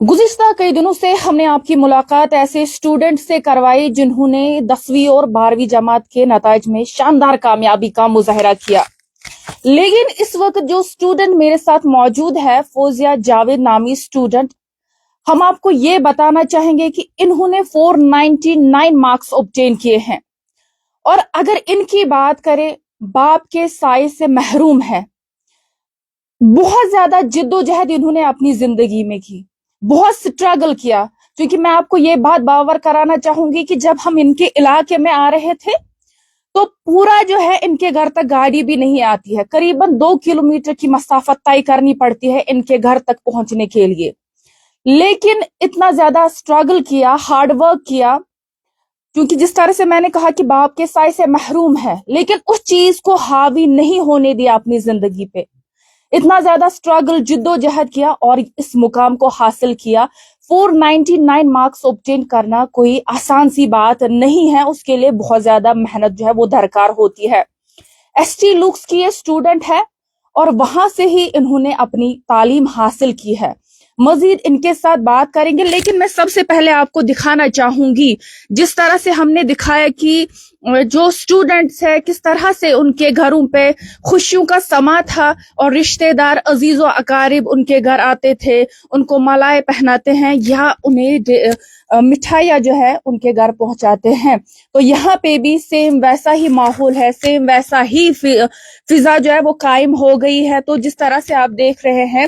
गुज़िश्ता कई दिनों से हमने आपकी मुलाकात ऐसे स्टूडेंट से करवाई जिन्होंने 10वीं और 12वीं जमात के नताइज में शानदार कामयाबी का मुजाहरा किया। लेकिन इस वक्त जो स्टूडेंट मेरे साथ मौजूद है, फौजिया जावेद नामी स्टूडेंट, हम आपको ये बताना चाहेंगे कि इन्होंने 499 मार्क्स ऑब्टेन किए हैं और अगर इनकी बात करें, बाप के साए से महरूम है। बहुत ज्यादा जिद्दोजहद इन्होंने अपनी जिंदगी में की, बहुत स्ट्रगल किया। क्योंकि मैं आपको ये बात बावर कराना चाहूंगी कि जब हम इनके इलाके में आ रहे थे तो पूरा जो है इनके घर तक गाड़ी भी नहीं आती है, करीबन 2 किलोमीटर की मसाफत तय करनी पड़ती है इनके घर तक पहुंचने के लिए। लेकिन इतना ज्यादा स्ट्रगल किया, हार्ड वर्क किया, क्योंकि जिस तरह से मैंने कहा कि बाप के साए से महरूम है, लेकिन उस चीज को हावी नहीं होने दिया अपनी जिंदगी पे। इतना ज्यादा स्ट्रगल, जिद्दोजहद किया और इस मुकाम को हासिल किया। 499 मार्क्स ऑब्टेन करना कोई आसान सी बात नहीं है, उसके लिए बहुत ज्यादा मेहनत जो है वो दरकार होती है। एसटी लुक्स की ये स्टूडेंट है और वहां से ही इन्होंने अपनी तालीम हासिल की है। मजीद इनके साथ बात करेंगे, लेकिन मैं सबसे पहले आपको दिखाना चाहूंगी जिस तरह से हमने दिखाया कि जो स्टूडेंट्स है किस तरह से उनके घरों पे खुशियों का समा था और रिश्तेदार अजीजो अकारिब उनके घर आते थे, उनको मालाएं पहनाते हैं या उन्हें मिठाइयाँ जो है उनके घर पहुंचाते हैं। तो यहाँ पे भी सेम वैसा ही माहौल है, सेम वैसा ही फिजा जो है वो कायम हो गई है। तो जिस तरह से आप देख रहे हैं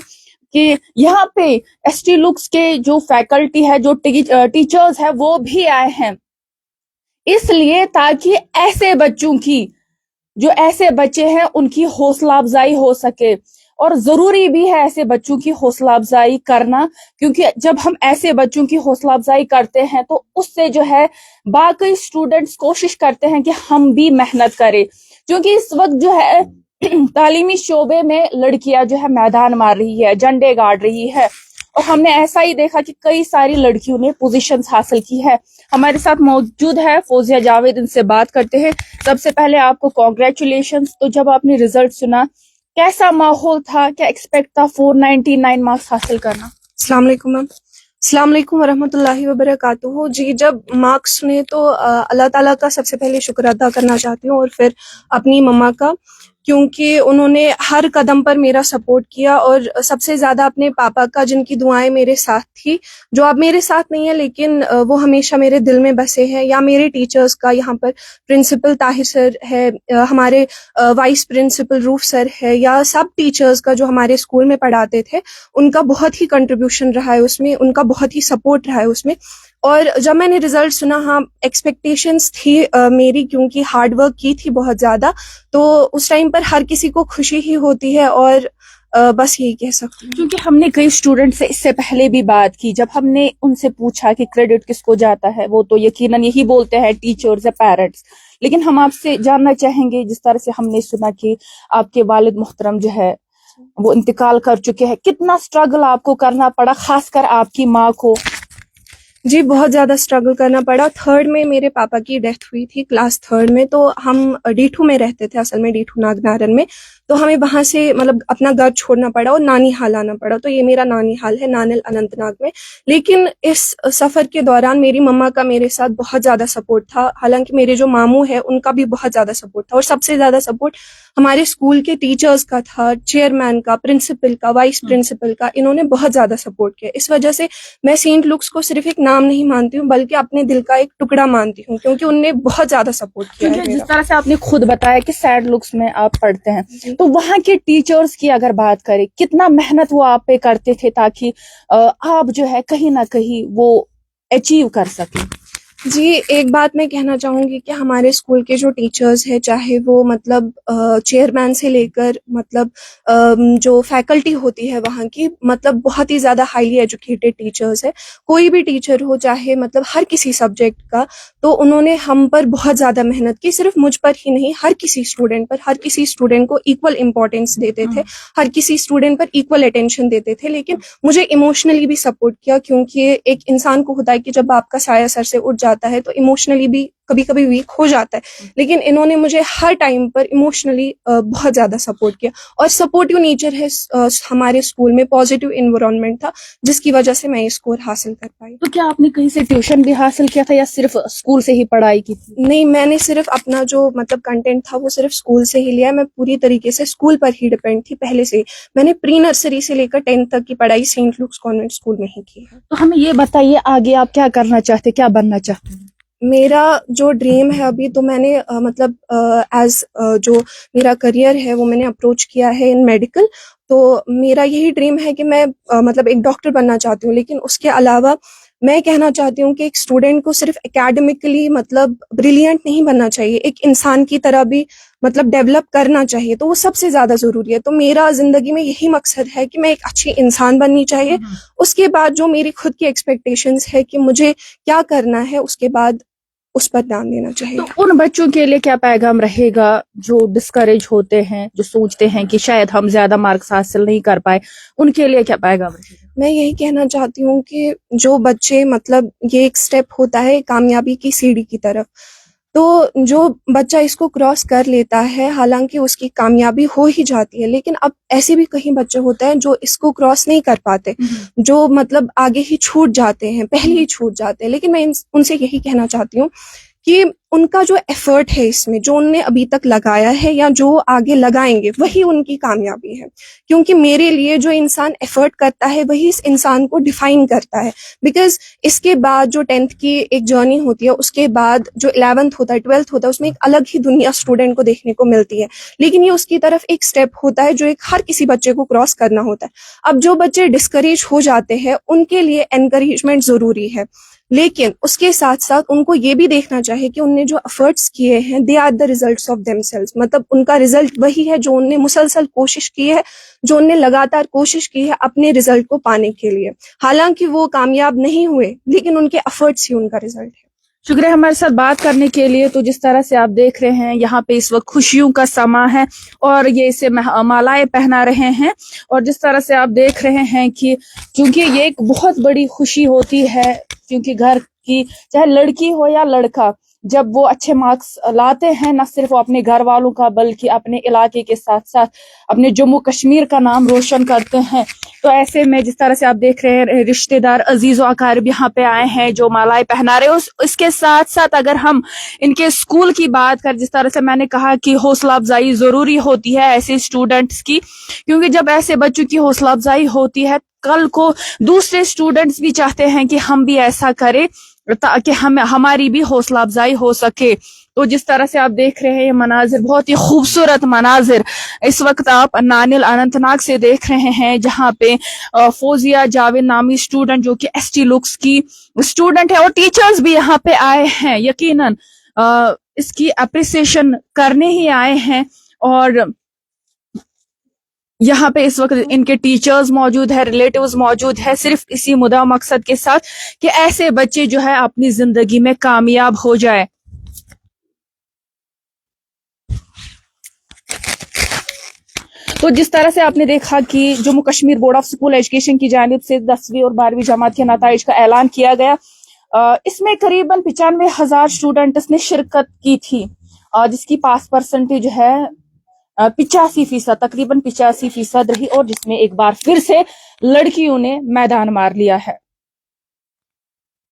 कि यहाँ पे एसटी लुक्स के जो फैकल्टी है, जो टीचर्स है, वो भी आए हैं इसलिए ताकि ऐसे बच्चों की, जो ऐसे बच्चे हैं, उनकी हौसला अफजाई हो सके। और जरूरी भी है ऐसे बच्चों की हौसला अफजाई करना, क्योंकि जब हम ऐसे बच्चों की हौसला अफजाई करते हैं तो उससे जो है बाकी स्टूडेंट्स कोशिश करते हैं कि हम भी मेहनत करें। क्योंकि इस वक्त जो है तालीमी शोबे में लड़कियां जो है मैदान मार रही है, झंडे गाड़ रही है, और हमने ऐसा ही देखा कि कई सारी लड़कियों ने पोजीशंस हासिल की है। हमारे साथ मौजूद है फौजिया जावेद, इनसे बात करते हैं। सबसे पहले आपको कॉन्ग्रेचुलेशंस। तो जब आपने रिजल्ट सुना, कैसा माहौल था, क्या एक्सपेक्ट था 499 मार्क्स हासिल करना? अस्सलाम वालेकुम मैम। अस्सलाम वालेकुम वरहमतुल्लाहि वबरकातुहू। जी, जब मार्क्स सुने तो अल्लाह ताला का सबसे पहले शुक्र अदा करना चाहती हूँ और फिर अपनी मम्मा का, क्योंकि उन्होंने हर कदम पर मेरा सपोर्ट किया और सबसे ज़्यादा अपने पापा का, जिनकी दुआएं मेरे साथ थी, जो अब मेरे साथ नहीं है लेकिन वो हमेशा मेरे दिल में बसे हैं, या मेरे टीचर्स का, यहाँ पर प्रिंसिपल ताहिर सर है, हमारे वाइस प्रिंसिपल रूफ सर है, या सब टीचर्स का जो हमारे स्कूल में पढ़ाते थे, उनका बहुत ही कंट्रीब्यूशन रहा है उसमें, उनका बहुत ही सपोर्ट रहा है उसमें। और जब मैंने रिजल्ट सुना, हाँ एक्सपेक्टेशंस थी मेरी, क्योंकि हार्ड वर्क की थी बहुत ज़्यादा, तो उस टाइम पर हर किसी को खुशी ही होती है और बस यही कह सकती हूँ। क्योंकि हमने कई स्टूडेंट से इससे पहले भी बात की, जब हमने उनसे पूछा कि क्रेडिट किसको जाता है, वो तो यकीनन यही बोलते हैं टीचर्स या पेरेंट्स। लेकिन हम आपसे जानना चाहेंगे, जिस तरह से हमने सुना कि आपके वालिद मुहतरम जो है वो इंतकाल कर चुके हैं, कितना स्ट्रगल आपको करना पड़ा, खासकर आपकी माँ को? जी, बहुत ज़्यादा स्ट्रगल करना पड़ा। 3rd में मेरे पापा की डेथ हुई थी, क्लास 3rd में। तो हम डीठू में रहते थे, असल में डीठू नागनारन में। तो हमें वहाँ से मतलब अपना घर छोड़ना पड़ा और नानी हाल आना पड़ा। तो ये मेरा नानी हाल है, नानिल अनंतनाग में। लेकिन इस सफ़र के दौरान मेरी मम्मा का मेरे साथ बहुत ज़्यादा सपोर्ट था। हालांकि मेरे जो मामू है उनका भी बहुत ज़्यादा सपोर्ट था, और सबसे ज़्यादा सपोर्ट हमारे स्कूल के टीचर्स का था, चेयरमैन का, प्रिंसिपल का, वाइस प्रिंसिपल का। इन्होंने बहुत ज़्यादा सपोर्ट किया। इस वजह से मैं सेंट लुक्स को सिर्फ एक नाम नहीं मानती हूँ, बल्कि अपने दिल का एक टुकड़ा मानती हूँ, क्योंकि उनने बहुत ज्यादा सपोर्ट किया है। जिस तरह से आपने खुद बताया कि सेंट लुक्स में आप पढ़ते हैं, तो वहाँ के टीचर्स की अगर बात करें, कितना मेहनत वो आप पे करते थे ताकि आप जो है कहीं ना कहीं वो अचीव कर सके? जी, एक बात मैं कहना चाहूँगी कि हमारे स्कूल के जो टीचर्स हैं, चाहे वो मतलब चेयरमैन से लेकर मतलब जो फैकल्टी होती है वहाँ की, मतलब बहुत ही ज़्यादा हाईली एजुकेटेड टीचर्स है। कोई भी टीचर हो, चाहे मतलब हर किसी सब्जेक्ट का, तो उन्होंने हम पर बहुत ज़्यादा मेहनत की। सिर्फ मुझ पर ही नहीं, हर किसी स्टूडेंट पर, हर किसी स्टूडेंट को इक्वल इम्पोर्टेंस देते थे, हर किसी स्टूडेंट पर इक्वल अटेंशन देते थे। लेकिन मुझे इमोशनली भी सपोर्ट किया, क्योंकि एक इंसान को होता है कि जब आपका साया सर से उठ जाता है तो इमोशनली भी کبھی کبھی ویک ہو جاتا ہے، لیکن انہوں نے مجھے ہر ٹائم پر ایموشنلی بہت زیادہ سپورٹ کیا، اور سپورٹیو نیچر ہے ہمارے اسکول میں، پازیٹیو انوائرمنٹ تھا جس کی وجہ سے میں یہ اسکور حاصل کر پائی۔ تو کیا آپ نے کہیں سے ٹیوشن بھی حاصل کیا تھا یا صرف اسکول سے ہی پڑھائی کی تھی؟ نہیں، میں نے صرف اپنا جو مطلب کنٹینٹ تھا وہ صرف اسکول سے ہی لیا ہے، میں پوری طریقے سے اسکول پر ہی ڈپینڈ تھی پہلے سے ہی۔ میں نے پری نرسری سے لے کر 10th تک کی پڑھائی سینٹ لوکس کانوینٹ اسکول میں ہی کی ہے۔ تو ہمیں یہ بتائیے آگے آپ کیا کرنا چاہتے، کیا بننا چاہتے ہیں؟ میرا جو ڈریم ہے ابھی تو میں نے مطلب ایز جو میرا کریئر ہے وہ میں نے اپروچ کیا ہے ان میڈیکل، تو میرا یہی ڈریم ہے کہ میں مطلب ایک ڈاکٹر بننا چاہتی ہوں، لیکن اس کے علاوہ میں کہنا چاہتی ہوں کہ ایک اسٹوڈنٹ کو صرف اکیڈمکلی مطلب بریلینٹ نہیں بننا چاہیے، ایک انسان کی طرح بھی مطلب ڈیولپ کرنا چاہیے، تو وہ سب سے زیادہ ضروری ہے۔ تو میرا زندگی میں یہی مقصد ہے کہ میں ایک اچھی انسان بننی چاہیے، اس کے بعد جو میری خود کی ایکسپیکٹیشنز ہے کہ مجھے کیا کرنا ہے، اس کے بعد اس پر دھیان دینا چاہیے۔ تو ان بچوں کے لیے کیا پیغام رہے گا جو ڈسکریج ہوتے ہیں، جو سوچتے ہیں کہ شاید ہم زیادہ مارکس حاصل نہیں کر پائے، ان کے لیے کیا پیغام رہے گا؟ میں یہی کہنا چاہتی ہوں کہ جو بچے مطلب یہ ایک سٹیپ ہوتا ہے کامیابی کی سیڑھی کی طرف، تو جو بچہ اس کو کراس کر لیتا ہے حالانکہ اس کی کامیابی ہو ہی جاتی ہے، لیکن اب ایسے بھی کہیں بچے ہوتے ہیں جو اس کو کراس نہیں کر پاتے، جو مطلب آگے ہی چھوٹ جاتے ہیں، پہلے ہی چھوٹ جاتے ہیں، لیکن میں ان سے یہی کہنا چاہتی ہوں کہ ان کا جو ایفرٹ ہے اس میں، جو انہوں نے ابھی تک لگایا ہے یا جو آگے لگائیں گے، وہی ان کی کامیابی ہے، کیونکہ میرے لیے جو انسان ایفرٹ کرتا ہے وہی اس انسان کو ڈیفائن کرتا ہے، بیکاز اس کے بعد جو 10th کی ایک جرنی ہوتی ہے، اس کے بعد جو 11th ہوتا ہے، 12th ہوتا ہے، اس میں ایک الگ ہی دنیا اسٹوڈنٹ کو دیکھنے کو ملتی ہے، لیکن یہ اس کی طرف ایک سٹیپ ہوتا ہے جو ایک ہر کسی بچے کو کراس کرنا ہوتا ہے۔ اب جو بچے ڈسکریج ہو جاتے ہیں ان کے لیے انکریجمنٹ ضروری ہے، لیکن اس کے ساتھ ساتھ ان کو یہ بھی دیکھنا چاہیے کہ ان نے جو ایفرٹس کیے ہیں they are the results of themselves, مطلب ان کا ریزلٹ وہی ہے جو ان نے مسلسل کوشش کی ہے، جو ان نے لگاتار کوشش کی ہے اپنے ریزلٹ کو پانے کے لیے، حالانکہ وہ کامیاب نہیں ہوئے لیکن ان کے ایفرٹس ہی ان کا ریزلٹ ہے۔ شکریہ ہمارے ساتھ بات کرنے کے لیے۔ تو جس طرح سے آپ دیکھ رہے ہیں یہاں پہ اس وقت خوشیوں کا سما ہے اور یہ اسے مالائیں پہنا رہے ہیں، اور جس طرح سے آپ دیکھ رہے ہیں کہ کیونکہ یہ ایک بہت بڑی خوشی ہوتی ہے، کیونکہ گھر کی چاہے لڑکی ہو یا لڑکا، جب وہ اچھے مارکس لاتے ہیں نہ صرف وہ اپنے گھر والوں کا بلکہ اپنے علاقے کے ساتھ ساتھ اپنے جموں کشمیر کا نام روشن کرتے ہیں، تو ایسے میں جس طرح سے آپ دیکھ رہے ہیں رشتہ دار عزیز و اقارب یہاں پہ آئے ہیں جو مالائیں پہنا رہے ہیں۔ اس کے ساتھ ساتھ اگر ہم ان کے اسکول کی بات کر، جس طرح سے میں نے کہا کہ حوصلہ افزائی ضروری ہوتی ہے ایسے اسٹوڈنٹس کی، کیونکہ جب ایسے بچوں کی حوصلہ افزائی ہوتی ہے کل کو دوسرے اسٹوڈنٹس بھی چاہتے ہیں کہ ہم بھی ایسا کریں تاکہ ہماری بھی حوصلہ افزائی ہو سکے۔ تو جس طرح سے آپ دیکھ رہے ہیں یہ مناظر بہت ہی خوبصورت مناظر اس وقت آپ نانل اننت ناگ سے دیکھ رہے ہیں، جہاں پہ فوزیہ جاوید نامی اسٹوڈنٹ جو کہ ST لکس کی اسٹوڈنٹ ہے اور ٹیچرز بھی یہاں پہ آئے ہیں، یقیناً اس کی اپریسیشن کرنے ہی آئے ہیں، اور یہاں پہ اس وقت ان کے ٹیچرز موجود ہے، ریلیٹیوز موجود ہے، صرف اسی مدعا مقصد کے ساتھ کہ ایسے بچے جو ہے اپنی زندگی میں کامیاب ہو جائے۔ تو جس طرح سے آپ نے دیکھا کہ Jammu Kashmir board of school education کی جانب سے 10ویں اور 12ویں جماعت کے نتائج کا اعلان کیا گیا، اس میں قریباً 95,000 اسٹوڈنٹس نے شرکت کی تھی، جس کی پاس پرسنٹیج ہے 85%، تقریباً 85% رہی، اور جس میں ایک بار پھر سے لڑکیوں نے میدان مار لیا ہے۔